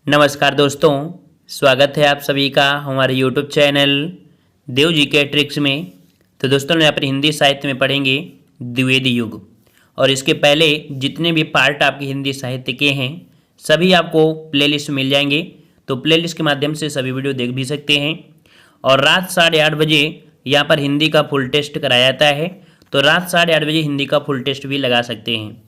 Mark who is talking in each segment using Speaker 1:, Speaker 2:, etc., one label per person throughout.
Speaker 1: नमस्कार दोस्तों, स्वागत है आप सभी का हमारे YouTube चैनल देव जी के ट्रिक्स में। तो दोस्तों यहाँ पर हिंदी साहित्य में पढ़ेंगे द्विवेदी युग, और इसके पहले जितने भी पार्ट आपके हिंदी साहित्य के हैं सभी आपको प्लेलिस्ट मिल जाएंगे। तो प्लेलिस्ट के माध्यम से सभी वीडियो देख भी सकते हैं। और रात 8:30 बजे यहाँ पर हिंदी का फुल टेस्ट कराया जाता है, तो रात 8:30 बजे हिंदी का फुल टेस्ट भी लगा सकते हैं।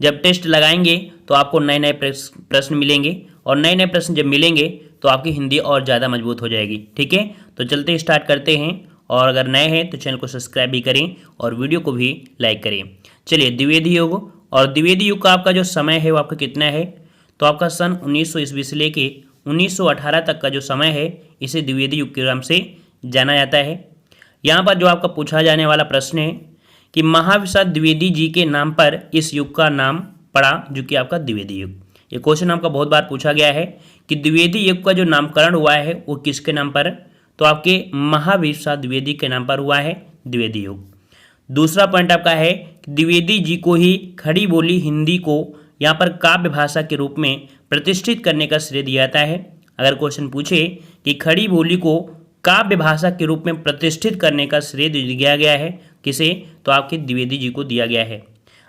Speaker 1: जब टेस्ट लगाएंगे तो आपको नए नए प्रश्न मिलेंगे, और नए नए प्रश्न जब मिलेंगे तो आपकी हिंदी और ज़्यादा मजबूत हो जाएगी। ठीक है, तो चलते स्टार्ट करते हैं। और अगर नए हैं तो चैनल को सब्सक्राइब भी करें और वीडियो को भी लाइक करें। चलिए, द्विवेदी युग। और द्विवेदी युग का आपका जो समय है वो आपका कितना है, तो आपका सन 1900 ईस्वी से लेके 1918 तक का जो समय है इसे द्विवेदी युग के नाम से जाना जाता है। यहाँ पर जो आपका पूछा जाने वाला प्रश्न है कि महाविशाल द्विवेदी जी के नाम पर इस युग का नाम पड़ा, जो कि आपका द्विवेदी युग। ये क्वेश्चन आपका बहुत बार पूछा गया है कि द्विवेदी युग का जो नामकरण हुआ है वो किसके नाम पर, तो आपके महाविशाल द्विवेदी के नाम पर हुआ है द्विवेदी युग। दूसरा पॉइंट आपका है कि द्विवेदी जी को ही खड़ी बोली हिंदी को यहाँ पर काव्य भाषा के रूप में प्रतिष्ठित करने का श्रेय दिया जाता है। अगर क्वेश्चन पूछे कि खड़ी बोली को काव्य भाषा के रूप में प्रतिष्ठित करने का श्रेय दिया गया है किसे, तो आपके द्विवेदी जी को दिया गया है।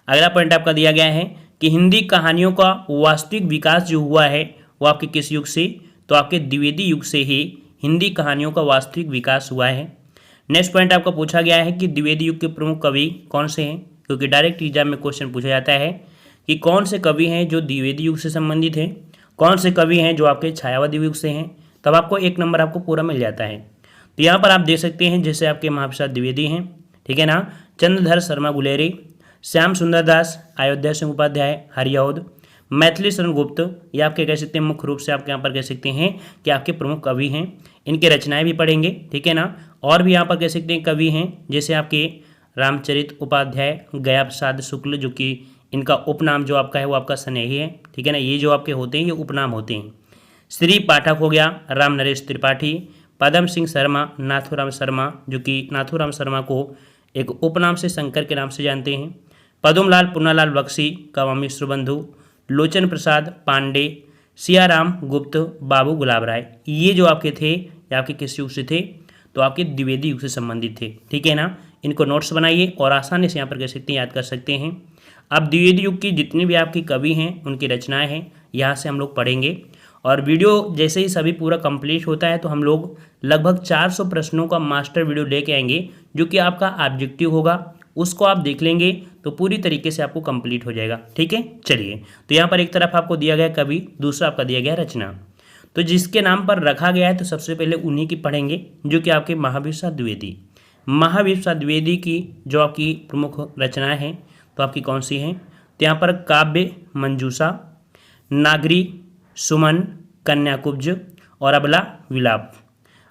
Speaker 1: अगला पॉइंट आपका दिया गया है कि हिंदी कहानियों का वास्तविक विकास जो हुआ है वो आपके किस युग से, तो आपके द्विवेदी युग से ही हिंदी कहानियों का वास्तविक विकास हुआ है। नेक्स्ट पॉइंट आपका पूछा गया है कि द्विवेदी युग के प्रमुख कवि कौन से हैं, क्योंकि डायरेक्ट एग्जाम में क्वेश्चन पूछा जाता है कि कौन से कवि हैं जो द्विवेदी युग से संबंधित हैं, कौन से कवि हैं जो आपके छायावादी युग से हैं, तब आपको 1 नंबर आपको पूरा मिल जाता है। तो यहाँ पर आप देख सकते हैं जैसे आपके महाविशाल द्विवेदी हैं, ठीक है ना, चंद्रधर शर्मा गुलेरी, श्याम सुंदर दास, अयोध्या सिंह उपाध्याय, हरिऔध, मैथिली शरण गुप्त, ये आपके कह सकते हैं मुख्य रूप से आपके यहाँ पर कह सकते हैं कि आपके प्रमुख कवि हैं। इनके रचनाएं भी पढ़ेंगे, ठीक है ना। और भी यहाँ पर कह सकते हैं कवि हैं जैसे आपके रामचरित उपाध्याय, गया प्रसाद शुक्ल, जो कि इनका उपनाम जो आपका है वो आपका स्नेही है, ठीक है ना। ये जो आपके होते हैं ये उपनाम होते हैं। श्री पाठक हो गया, राम नरेश त्रिपाठी, पदम सिंह शर्मा, नाथूराम शर्मा, जो कि नाथूराम शर्मा को एक उपनाम से शंकर के नाम से जानते हैं, पदुमलाल पुन्नालाल बख्शी, कवामी सुबंधु, लोचन प्रसाद पांडे, सियाराम गुप्त, बाबू गुलाब राय, ये जो आपके थे ये आपके किस युग से थे, तो आपके द्विवेदी युग से संबंधित थे, ठीक है ना। इनको नोट्स बनाइए और आसानी से यहाँ पर कह सकते हैं याद कर सकते हैं। अब द्विवेदी युग की जितनी भी आपकी कवि हैं उनकी रचनाएं हैं यहाँ से हम लोग पढ़ेंगे। और वीडियो जैसे ही सभी पूरा कंप्लीट होता है तो हम लोग लगभग 400 प्रश्नों का मास्टर वीडियो लेके आएंगे, जो कि आपका ऑब्जेक्टिव होगा। उसको आप देख लेंगे तो पूरी तरीके से आपको कंप्लीट हो जाएगा, ठीक है। चलिए, तो यहाँ पर एक तरफ आपको दिया गया कवि, दूसरा आपका दिया गया रचना। तो जिसके नाम पर रखा गया है तो सबसे पहले उन्हीं की पढ़ेंगे, जो कि आपके महाविशाल द्विवेदी। महाविशाल द्विवेदी की जो आपकी प्रमुख रचनाएं हैं तो आपकी कौन सी हैं, तो यहाँ पर काव्य मंजूषा, नागरी, सुमन, कन्याकुब्ज और अबला विलाप।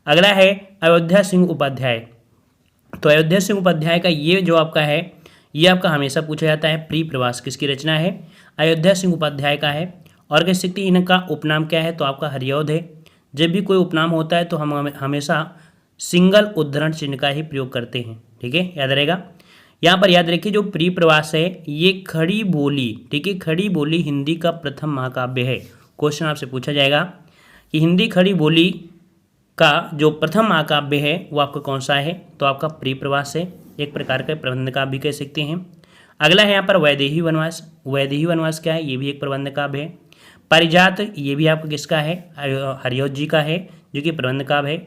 Speaker 1: अगला है अयोध्या सिंह उपाध्याय। तो अयोध्या सिंह उपाध्याय का ये जो आपका है ये आपका हमेशा पूछा जाता है। प्रिय प्रवास किसकी रचना है, अयोध्या सिंह उपाध्याय का है। और कह सकते हैं इनका उपनाम क्या है, तो आपका हरिऔध है। जब भी कोई उपनाम होता है तो हम हमेशा सिंगल उद्धरण चिन्ह का ही प्रयोग करते हैं, ठीक है, याद रहेगा। यहाँ पर याद रखिए जो प्रिय प्रवास है ये खड़ी बोली, ठीक है, खड़ी बोली हिंदी का प्रथम महाकाव्य है। क्वेश्चन आपसे पूछा जाएगा कि हिंदी खड़ी बोली का जो प्रथम महाकाव्य है वो आपका कौन सा है, तो आपका प्रिय प्रवास है, एक प्रकार का प्रबंध काव्य भी कह सकते हैं। अगला है यहाँ पर वैदेही वनवास। वैदेही वनवास क्या है, ये भी एक प्रबंध काव्य है। पारिजात, ये भी आपका किसका है, हरिऔध जी का है, जो कि प्रबंध काव्य है।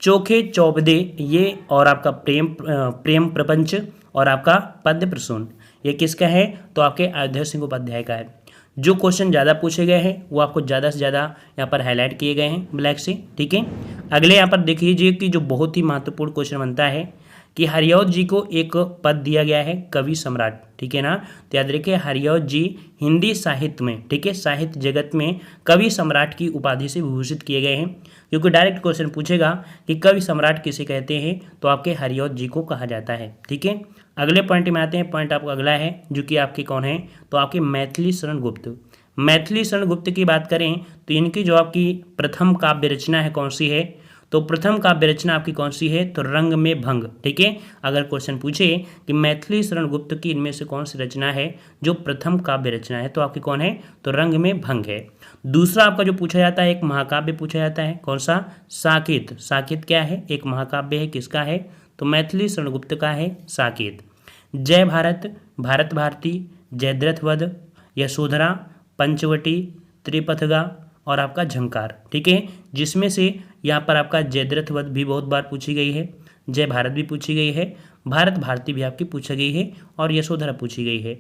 Speaker 1: चोखे चौपदे, ये और आपका प्रेम प्रपंच और आपका पद्य प्रसून, ये किसका है, तो आपके अयोध्या सिंह उपाध्याय का है। जो क्वेश्चन ज़्यादा पूछे गए हैं वो आपको ज़्यादा से ज़्यादा यहाँ पर हाईलाइट किए गए हैं ब्लैक से, ठीक है। अगले यहाँ पर देख लीजिए कि जो बहुत ही महत्वपूर्ण क्वेश्चन बनता है कि हरिऔध जी को एक पद दिया गया है कवि सम्राट, ठीक है ना। तो याद रखिए हरिऔध जी हिंदी साहित्य में, ठीक है, साहित्य जगत में कवि सम्राट की उपाधि से विभूषित किए गए हैं, क्योंकि डायरेक्ट क्वेश्चन पूछेगा कि कवि सम्राट किसे कहते हैं, तो आपके हरिऔध जी को कहा जाता है, ठीक है। अगले पॉइंट में आते हैं। पॉइंट आपका अगला है जो कि आपके कौन है, तो आपके मैथिली शरण गुप्त। मैथिली शरण गुप्त की बात करें तो इनकी जो आपकी प्रथम काव्य रचना है कौन सी है, तो प्रथम काव्य रचना आपकी कौन सी है, तो रंग में भंग, ठीक है। अगर क्वेश्चन पूछे कि मैथिली शरण गुप्त की इनमें से कौन सी रचना है जो प्रथम काव्य रचना है, तो आपकी कौन है, तो रंग में भंग है। दूसरा आपका जो पूछा जाता है, एक महाकाव्य पूछा जाता है, कौन सा? साकेत। साकेत क्या है? एक महाकाव्य है, किसका है? तो मैथिली शरणगुप्त का है साकेत। जय भारत, भारत भारती, जयद्रथ वध, यशोधरा, पंचवटी, त्रिपथगा और आपका झंकार। ठीक है, जिसमें से यहाँ पर आपका जयद्रथ वध भी बहुत बार पूछी गई है, जय भारत भी पूछी गई है, भारत भारती भी आपकी पूछी गई है और यशोधरा पूछी गई है।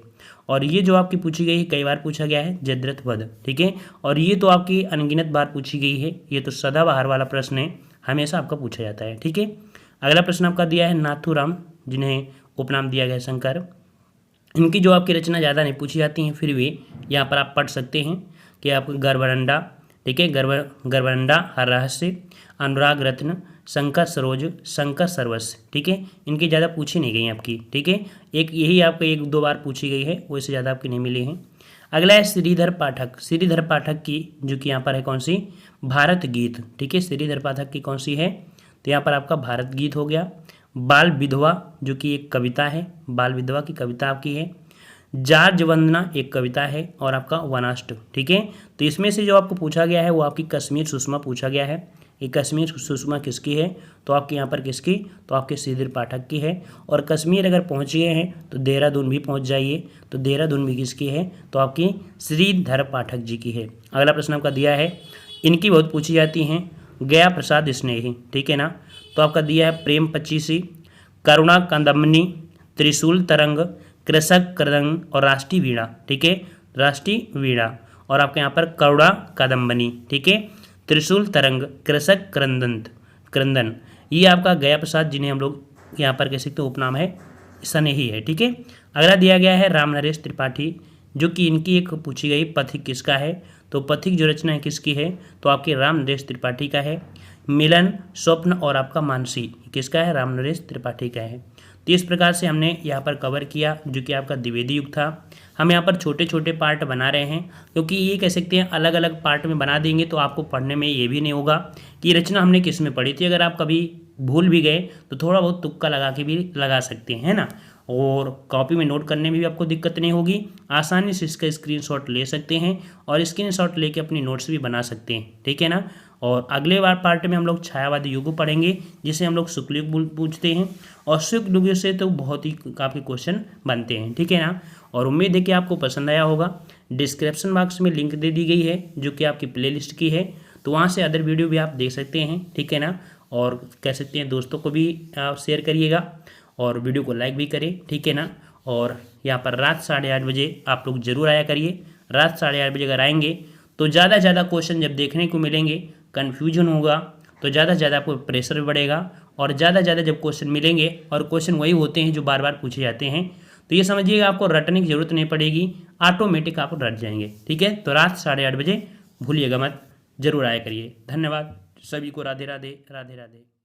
Speaker 1: और ये जो आपकी पूछी गई है कई बार पूछा गया है, जयद्रथ वध। ठीक है, और ये तो आपकी अनगिनत बार पूछी गई है, ये तो सदाबहार वाला प्रश्न है, हमेशा आपका पूछा जाता है। ठीक है, अगला प्रश्न आपका दिया है नाथूराम, जिन्हें उपनाम दिया गया शंकर। इनकी जो आपकी रचना ज़्यादा नहीं पूछी जाती हैं, फिर भी यहाँ पर आप पढ़ सकते हैं कि आपको गर्वरंडा, ठीक है, गर्वरंडा, हर रहस्य, अनुराग रत्न, शंकर सरोज, शंकर सर्वस्व। ठीक है, इनकी ज़्यादा पूछी नहीं गई आपकी। ठीक है, एक यही आपको 1-2 बार पूछी गई है, वो इससे ज़्यादा आपकी नहीं मिली है। अगला है श्रीधर पाठक। श्रीधर पाठक की जो कि यहाँ पर है कौन सी? भारत गीत। ठीक है, श्रीधर पाठक की कौन सी है? तो यहाँ पर आपका भारत गीत हो गया। बाल विधवा जो कि एक कविता है, बाल विधवा की कविता आपकी है। जार्ज वंदना एक कविता है और आपका वनाष्ट। ठीक है, तो इसमें से जो आपको पूछा गया है वो आपकी कश्मीर सुषमा पूछा गया है। ये कश्मीर सुषमा किसकी है? तो आपके यहाँ पर किसकी? तो आपके श्रीधर पाठक की है। और कश्मीर अगर पहुँच गए हैं तो देहरादून भी पहुँच जाइए, तो देहरादून भी किसकी है? तो आपकी श्रीधर पाठक जी की है। अगला प्रश्न आपका दिया है, इनकी बहुत पूछी जाती हैं, गया प्रसाद स्नेही। ठीक है ना, तो आपका दिया है प्रेम पचीसी, करुणा कंदमनी, त्रिशूल तरंग, कृषक कृदंग और राष्ट्रीय वीणा। ठीक है, राष्ट्रीय वीणा और आपके यहाँ पर करुणा कादम्बनी। ठीक है, त्रिशूल तरंग, कृषक क्रंदन, ये आपका गया प्रसाद, जिन्हें हम लोग यहाँ पर कह सकते हैं उपनाम है स्नेही है। ठीक है, अगला दिया गया है राम नरेश त्रिपाठी, जो कि इनकी एक पूछी गई पथिक किसका है? तो पथिक जो रचना है किसकी है? तो आपके राम नरेश त्रिपाठी का है। मिलन, स्वप्न और आपका मानसी किसका है? राम नरेश त्रिपाठी का है। तो इस प्रकार से हमने यहाँ पर कवर किया जो कि आपका द्विवेदी युग था। हम यहाँ पर छोटे छोटे पार्ट बना रहे हैं, क्योंकि ये कह सकते हैं अलग अलग पार्ट में बना देंगे तो आपको पढ़ने में ये भी नहीं होगा कि रचना हमने किस में पढ़ी थी। अगर आप कभी भूल भी गए तो थोड़ा बहुत तुक्का लगा के भी लगा सकते हैं, है ना। और कॉपी में नोट करने में भी आपको दिक्कत नहीं होगी, आसानी से इसका स्क्रीनशॉट ले सकते हैं और स्क्रीनशॉट लेके अपनी नोट्स भी बना सकते हैं। ठीक है ना। और अगले बार पार्ट में हम लोग छायावादी युग पढ़ेंगे, जिसे हम लोग शुक्ल युग पूछते हैं, और शुक्ल युग से तो बहुत ही काफ़ी क्वेश्चन बनते हैं। ठीक है ना। और उम्मीद है कि आपको पसंद आया होगा। डिस्क्रिप्शन बॉक्स में लिंक दे दी गई है जो कि आपकी प्लेलिस्ट की है, तो वहाँ से अदर वीडियो भी आप देख सकते हैं। ठीक है ना। और कह सकते हैं दोस्तों को भी आप शेयर करिएगा और वीडियो को लाइक भी करें। ठीक है ना। और यहाँ पर रात 8:30 बजे आप लोग जरूर आया करिए। रात 8:30 बजे अगर आएंगे तो ज़्यादा से ज़्यादा क्वेश्चन जब देखने को मिलेंगे, कन्फ्यूजन होगा, तो ज़्यादा से ज़्यादा आपको प्रेशर भी बढ़ेगा। और ज़्यादा से ज़्यादा जब क्वेश्चन मिलेंगे, और क्वेश्चन वही होते हैं जो बार बार पूछे जाते हैं, तो ये समझिएगा आपको रटने की जरूरत नहीं पड़ेगी, ऑटोमेटिक आप रट जाएंगे। ठीक है। तो रात 8:30 बजे भूलिएगा मत, जरूर आया करिए। धन्यवाद सभी को। राधे राधे, राधे राधे।